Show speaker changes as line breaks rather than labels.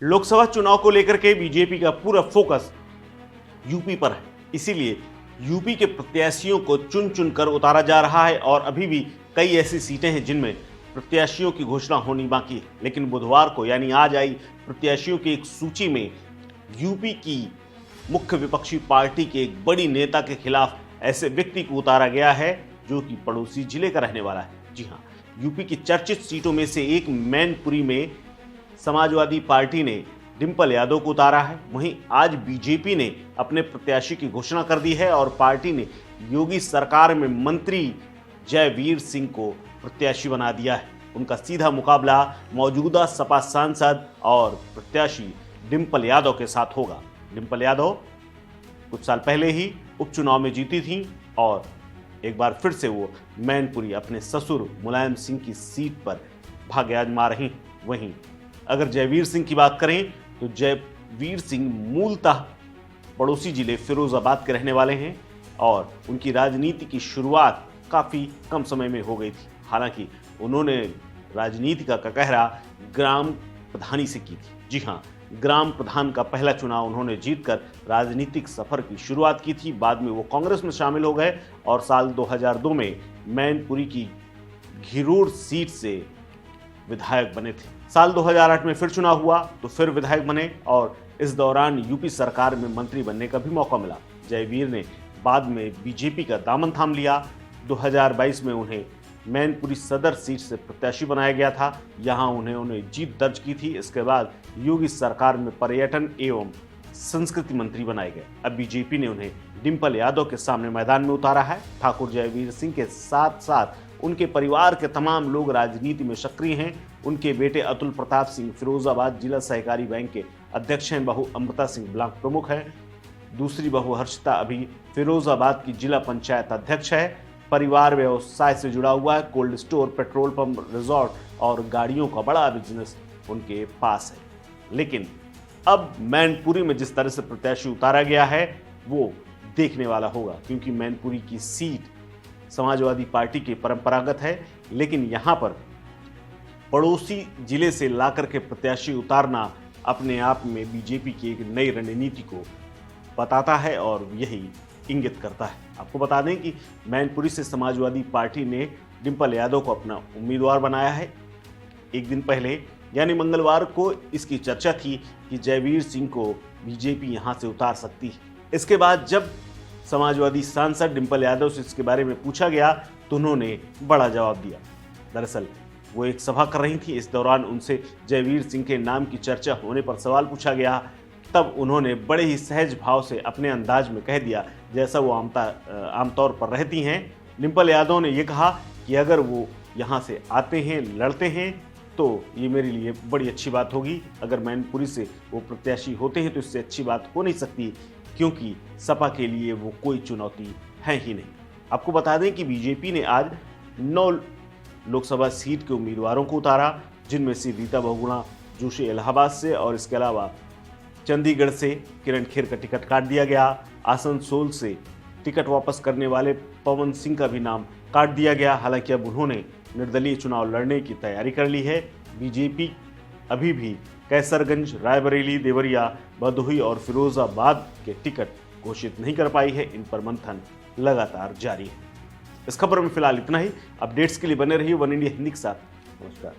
लोकसभा चुनाव को लेकर के बीजेपी का पूरा फोकस यूपी पर है, इसीलिए यूपी के प्रत्याशियों को चुन चुन कर उतारा जा रहा है और अभी भी कई ऐसी सीटें हैं जिनमें प्रत्याशियों की घोषणा होनी बाकी है। लेकिन बुधवार को यानी आज आई प्रत्याशियों की एक सूची में यूपी की मुख्य विपक्षी पार्टी के एक बड़ी नेता के खिलाफ ऐसे व्यक्ति को उतारा गया है जो कि पड़ोसी जिले का रहने वाला है। जी हाँ, यूपी की चर्चित सीटों में से एक मैनपुरी में समाजवादी पार्टी ने डिंपल यादव को उतारा है। वहीं आज बीजेपी ने अपने प्रत्याशी की घोषणा कर दी है और पार्टी ने योगी सरकार में मंत्री जयवीर सिंह को प्रत्याशी बना दिया है। उनका सीधा मुकाबला मौजूदा सपा सांसद और प्रत्याशी डिंपल यादव के साथ होगा। डिंपल यादव कुछ साल पहले ही उपचुनाव में जीती थी और एक बार फिर से वो मैनपुरी अपने ससुर मुलायम सिंह की सीट पर भाग्य आजमा रही। वहीं अगर जयवीर सिंह की बात करें तो जयवीर सिंह मूलतः पड़ोसी जिले फिरोजाबाद के रहने वाले हैं और उनकी राजनीति की शुरुआत काफ़ी कम समय में हो गई थी। हालांकि उन्होंने राजनीति का ककहरा ग्राम प्रधानी से की थी। जी हाँ, ग्राम प्रधान का पहला चुनाव उन्होंने जीतकर राजनीतिक सफर की शुरुआत की थी। बाद में वो कांग्रेस में शामिल हो गए और साल 2002 में मैनपुरी की घिरोड़ सीट से विधायक बने थे। साल 2008 में फिर चुनाव हुआ तो फिर विधायक बने और इस दौरान यूपी सरकार में मंत्री बनने का भी मौका मिला। जयवीर ने बाद में बीजेपी का दामन थाम लिया। 2022 में उन्हें मैनपुरी सदर सीट से प्रत्याशी बनाया गया था। यहां उन्होंने जीत दर्ज की थी। इसके बाद योगी सरकार में पर्यटन एवं संस्कृति मंत्री बनाए गए। अब बीजेपी ने उन्हें डिंपल यादव के सामने मैदान में उतारा है। ठाकुर जयवीर सिंह के साथ साथ उनके परिवार के तमाम लोग राजनीति में सक्रिय हैं। उनके बेटे अतुल प्रताप सिंह फिरोजाबाद जिला सहकारी बैंक के अध्यक्ष हैं। बहू अमृता सिंह ब्लॉक प्रमुख है। दूसरी बहू हर्षिता अभी फिरोजाबाद की जिला पंचायत अध्यक्ष है। परिवार व्यवसाय से जुड़ा हुआ है। Cold store, petrol pump, resort और गाड़ियों का बड़ा बिजनेस उनके पास है। लेकिन अब मैनपुरी में जिस तरह से प्रत्याशी उतारा गया है वो देखने वाला होगा, क्योंकि मैनपुरी की सीट समाजवादी पार्टी की परंपरागत है। लेकिन यहाँ पर पड़ोसी जिले से लाकर के प्रत्याशी उतारना अपने आप में बीजेपी की एक नई रणनीति को बताता है और यही इंगित करता है। आपको बता दें कि मैनपुरी से समाजवादी पार्टी ने डिंपल यादव को अपना उम्मीदवार बनाया है। एक दिन पहले यानी मंगलवार को इसकी चर्चा थी कि जयवीर सिंह को बीजेपी यहां से उतार सकती है। इसके बाद जब समाजवादी सांसद डिंपल यादव से इसके बारे में पूछा गया तो उन्होंने बड़ा जवाब दिया। दरअसल वो एक सभा कर रही थी। इस दौरान उनसे जयवीर सिंह के नाम की चर्चा होने पर सवाल पूछा गया। तब उन्होंने बड़े ही सहज भाव से अपने अंदाज में कह दिया जैसा वो आमतौर पर रहती हैं। डिंपल यादव ने ये कहा कि अगर वो यहाँ से आते हैं, लड़ते हैं तो ये मेरे लिए बड़ी अच्छी बात होगी। अगर मैनपुरी से वो प्रत्याशी होते हैं तो इससे अच्छी बात हो नहीं सकती, क्योंकि सपा के लिए वो कोई चुनौती है ही नहीं। आपको बता दें कि बीजेपी ने आज 9 लोकसभा सीट के उम्मीदवारों को उतारा, जिनमें से रीता बहुगुणा जोशी इलाहाबाद से और इसके अलावा चंडीगढ़ से किरण खेर का टिकट काट दिया गया। आसनसोल से टिकट वापस करने वाले पवन सिंह का भी नाम काट दिया गया। हालांकि अब उन्होंने निर्दलीय चुनाव लड़ने की तैयारी कर ली है। बीजेपी अभी भी कैसरगंज, रायबरेली, देवरिया, भदोही और फिरोजाबाद के टिकट घोषित नहीं कर पाई है। इन पर मंथन लगातार जारी है। इस खबर में फिलहाल इतना ही। अपडेट्स के लिए बने रहिए वन इंडिया हिंदी के साथ। नमस्कार।